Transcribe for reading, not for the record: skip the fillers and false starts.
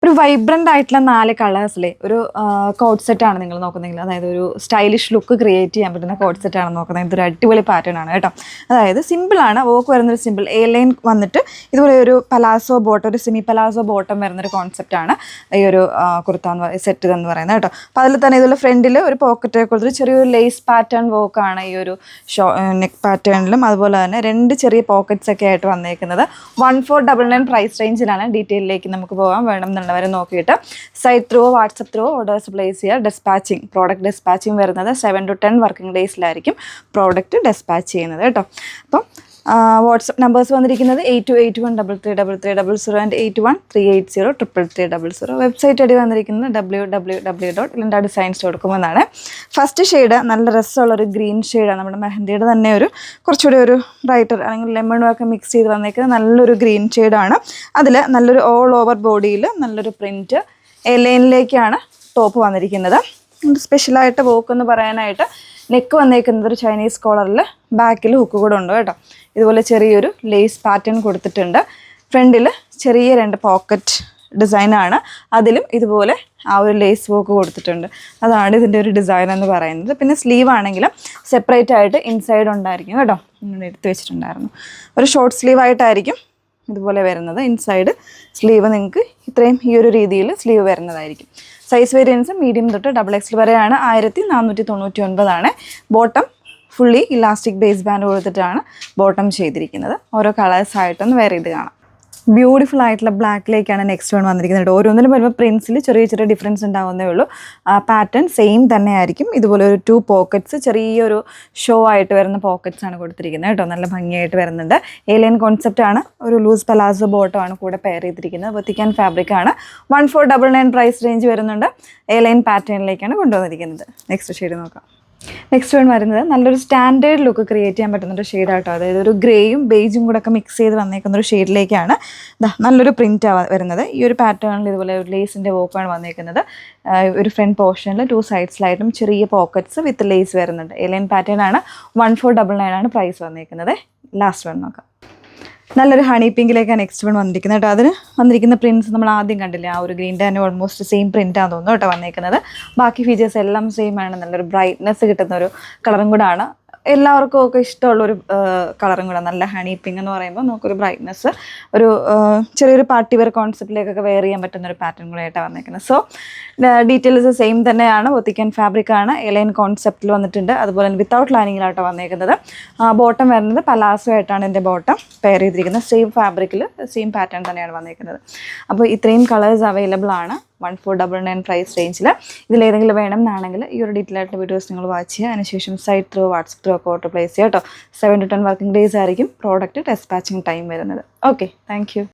ഒരു വൈബ്രൻ്റ് ആയിട്ടുള്ള 4 കളേഴ്സിലെ ഒരു കോഡ് സെറ്റാണ് നിങ്ങൾ നോക്കുന്നതെങ്കിൽ, അതായത് ഒരു സ്റ്റൈലിഷ് ലുക്ക് ക്രിയേറ്റ് ചെയ്യാൻ പറ്റുന്ന കോഡ് സെറ്റാണ് നോക്കുന്നത്. ഇതൊരു അടിപൊളി പാറ്റേൺ ആണ് കേട്ടോ. അതായത് സിമ്പിളാണ്, വോക്ക് വരുന്നൊരു സിമ്പിൾ എ ലൈൻ വന്നിട്ട് ഇതുപോലെ ഒരു പലാസോ ബോട്ടം, ഒരു സെമി പലാസോ ബോട്ടം വരുന്നൊരു കോൺസെപ്റ്റാണ് ഈ ഒരു കുർത്ത സെറ്റ് എന്ന് പറയുന്നത് കേട്ടോ. അപ്പോൾ അതിൽ തന്നെ ഇതുപോലെ ഫ്രണ്ടിൽ ഒരു പോക്കറ്റ് കൊടുത്തിട്ട് ചെറിയൊരു ലേസ് പാറ്റേൺ വോക്കാണ് ഈ ഒരു നെക്ക് പാറ്റേണിലും. അതുപോലെ തന്നെ 2 ചെറിയ പോക്കറ്റ്സ് ഒക്കെ ആയിട്ട് വന്നേക്കുന്നത്. 1499 പ്രൈസ് റേഞ്ചിലാണ്. ഡീറ്റെയിലേക്ക് നമുക്ക് പോകാം. വേണമെന്നുള്ളവരെ നോക്കിയിട്ട് site through WhatsApp through orders place ചെയ്യുക. ഡിസ്പാച്ചിങ് പ്രോഡക്റ്റ് ഡിസ്പാച്ചിങ് വരുന്നത് 7 to 10 വർക്കിംഗ് ഡേയ്സിലായിരിക്കും പ്രോഡക്റ്റ് ഡിസ്പാച്ച് ചെയ്യുന്നത് കേട്ടോ. അപ്പം വാട്സപ്പ് നമ്പേഴ്സ് വന്നിരിക്കുന്നത് 8281333300 ആൻഡ് 8138038000. വെബ്സൈറ്റ് ഐഡി വന്നിരിക്കുന്നത് www.lindadesigns.com എന്നാണ്. ഫസ്റ്റ് ഷെയ്ഡ് നല്ല രസമുള്ളൊരു ഗ്രീൻ ഷെയ്ഡാണ്. നമ്മുടെ മെഹന്തിയുടെ തന്നെ ഒരു കുറച്ചുകൂടി ഒരു ബ്രൈറ്റർ അല്ലെങ്കിൽ ലെമണും ഒക്കെ മിക്സ് ചെയ്ത് വന്നേക്കുന്നത് നല്ലൊരു ഗ്രീൻ ഷെയ്ഡാണ്. അതിൽ നല്ലൊരു ഓൾ ഓവർ ബോഡിയിൽ നല്ലൊരു പ്രിൻറ്റ് ലൈനിലേക്കാണ് ടോപ്പ് വന്നിരിക്കുന്നത്. സ്പെഷ്യലായിട്ട് വോക്ക് എന്ന് പറയാനായിട്ട് നെക്ക് വന്നേക്കുന്നത് ഒരു ചൈനീസ് കോളറിൽ ബാക്കിൽ ഹുക്ക് കൂടെ ഉണ്ട് കേട്ടോ. ഇതുപോലെ ചെറിയൊരു ലേസ് പാറ്റേൺ കൊടുത്തിട്ടുണ്ട്. ഫ്രണ്ടിൽ ചെറിയ 2 പോക്കറ്റ് ഡിസൈനാണ്. അതിലും ഇതുപോലെ ആ ഒരു ലേസ് വർക്ക് കൊടുത്തിട്ടുണ്ട്. അതാണ് ഇതിൻ്റെ ഒരു ഡിസൈൻ എന്ന് പറയുന്നത്. പിന്നെ സ്ലീവ് ആണെങ്കിലും സെപ്പറേറ്റ് ആയിട്ട് ഇൻസൈഡ് ഉണ്ടായിരിക്കും കേട്ടോ. ഇങ്ങനെ എടുത്ത് വെച്ചിട്ടുണ്ടായിരുന്നു. ഒരു ഷോർട്ട് സ്ലീവ് ആയിട്ടായിരിക്കും ഇതുപോലെ വരുന്നത്. ഇൻസൈഡ് സ്ലീവ് നിങ്ങൾക്ക് ഇത്രയും ഈ ഒരു രീതിയിൽ സ്ലീവ് വരുന്നതായിരിക്കും. സൈസ് വേരിയൻസ് മീഡിയം തൊട്ട് XXL വരെയാണ്. 1499 bottom fully elastic base band കൊടുത്തിട്ടാണ് ബോട്ടം ചെയ്തിരിക്കുന്നത്. ഓരോ കളേഴ്സായിട്ടൊന്ന് വേറെ ഇത് കാണാം. ബ്യൂട്ടിഫുൾ ആയിട്ടുള്ള ബ്ലാക്കിലേക്കാണ് നെക്സ്റ്റ് വൺ വന്നിരിക്കുന്നത്. ഓരോന്നിനും വരുമ്പോൾ പ്രിൻസിൽ ചെറിയ ചെറിയ ഡിഫറൻസ് ഉണ്ടാവുന്നേ ഉള്ളൂ. പാറ്റേൺ സെയിം തന്നെ ആയിരിക്കും. ഇതുപോലെ ഒരു 2 പോക്കറ്റ്സ് ചെറിയൊരു ഷോ ആയിട്ട് വരുന്ന പോക്കറ്റ്സ് ആണ് കൊടുത്തിരിക്കുന്നത് കേട്ടോ. നല്ല ഭംഗിയായിട്ട് വരുന്നുണ്ട്. ഏലിയൻ കോൺസെപ്റ്റ് ആണ്. ഒരു ലൂസ് പലാസോ ബോട്ടം ആണ് കൂടെ പെയർ ചെയ്തിരിക്കുന്നത്. വെത്തിക്കാൻ ഫാബ്രിക് ആണ്. 1499 പ്രൈസ് റേഞ്ച് വരുന്നുണ്ട്. ഏലൈൻ പാറ്റേണിലേക്കാണ് കൊണ്ടുവന്നിരിക്കുന്നത്. നെക്സ്റ്റ് ഷെയ്ഡ് നോക്കാം. നെക്സ്റ്റ് വൺ വരുന്നത് നല്ലൊരു സ്റ്റാൻഡേർഡ് ലുക്ക് ക്രിയേറ്റ് ചെയ്യാൻ പറ്റുന്നൊരു ഷെയ്ഡാട്ടോ. അതായത് ഒരു ഗ്രേയും ബേജും കൂടെ ഒക്കെ മിക്സ് ചെയ്ത് വന്നേക്കുന്നൊരു ഷെയ്ഡിലേക്കാണ് നല്ലൊരു പ്രിൻറ്റാണ് വരുന്നത്. ഈ ഒരു പാറ്റേണിൽ ഇതുപോലെ ഒരു ലേസിൻ്റെ വോക്കാണ് വന്നേക്കുന്നത്. ഒരു ഫ്രണ്ട് പോർഷനിൽ 2 സൈഡ്സിലായിട്ടും ചെറിയ പോക്കറ്റ്സ് വിത്ത് ലേസ് വരുന്നുണ്ട്. ഏലിയൻ പാറ്റേൺ ആണ്. 1499 ആണ് പ്രൈസ് വന്നേക്കുന്നത്. ലാസ്റ്റ് വൺ നോക്കാം. നല്ലൊരു ഹണി പിങ്കിലേക്കാണ് നെക്സ്റ്റ് വൺ വന്നിരിക്കുന്നത് കേട്ടോ. അതിന് വന്നിരിക്കുന്ന പ്രിൻറ്റ്സ് നമ്മൾ ആദ്യം കണ്ടില്ലേ, ആ ഒരു ഗ്രീൻ്റെ തന്നെ ഓൾമോസ്റ്റ് സെയിം പ്രിൻ്റാന്ന് തോന്നുന്നു കേട്ടോ വന്നേക്കുന്നത്. ബാക്കി ഫീച്ചേഴ്സ് എല്ലാം സെയിം ആണ്. നല്ലൊരു ബ്രൈറ്റ്നെസ് കിട്ടുന്ന ഒരു കളറും കൂടെ ആണ്. എല്ലാവർക്കും ഒക്കെ ഇഷ്ടമുള്ളൊരു കളറും കൂടെ. നല്ല ഹണി പിങ്ക് എന്ന് പറയുമ്പോൾ നമുക്കൊരു ബ്രൈറ്റ്നെസ്, ഒരു ചെറിയൊരു പാർട്ടി വെയർ കോൺസെപ്റ്റിലേക്കൊക്കെ വെയർ ചെയ്യാൻ പറ്റുന്ന ഒരു പാറ്റേൺ കൂടെ ആയിട്ടാണ് വന്നേക്കുന്നത്. സോ ഡീറ്റെയിൽസ് സെയിം തന്നെയാണ്. ഒത്തിക്കാൻ ഫാബ്രിക് ആണ്. എലൈൻ കോൺസെപ്റ്റിൽ വന്നിട്ടുണ്ട്. അതുപോലെ തന്നെ വിത്തൗട്ട് ലൈനിങ്ങിലാട്ടോ വന്നേക്കുന്നത്. ബോട്ടം വരുന്നത് പലാസോ ആയിട്ടാണ് എൻ്റെ ബോട്ടം പെയർ ചെയ്തിരിക്കുന്നത്. സെയിം ഫാബ്രിക്കിൽ സെയിം പാറ്റേൺ തന്നെയാണ് വന്നേക്കുന്നത്. അപ്പോൾ ഇത്രയും കളേഴ്സ് അവൈലബിൾ ആണ് 1499 പ്രൈസ് റേഞ്ചിൽ. ഇതിലേതെങ്കിലും വേണം എന്നാണെങ്കിൽ ഈ ഒരു ഡീറ്റെയിൽ ആയിട്ടുള്ള വീഡിയോസ് നിങ്ങൾ വാച്ച് ചെയ്യുക. അതിനുശേഷം സൈറ്റ് ത്രൂ വാട്സപ്പ് ത്രൂ ഒക്കെ ഓർഡർ പ്ലേസ് ചെയ്യുക കേട്ടോ. 7 to 10 വർക്കിംഗ് ഡേയ്സ് ആയിരിക്കും പ്രോഡക്റ്റ് ഡിസ്പാച്ചിങ് ടൈം വരുന്നത്. Okay, thank you.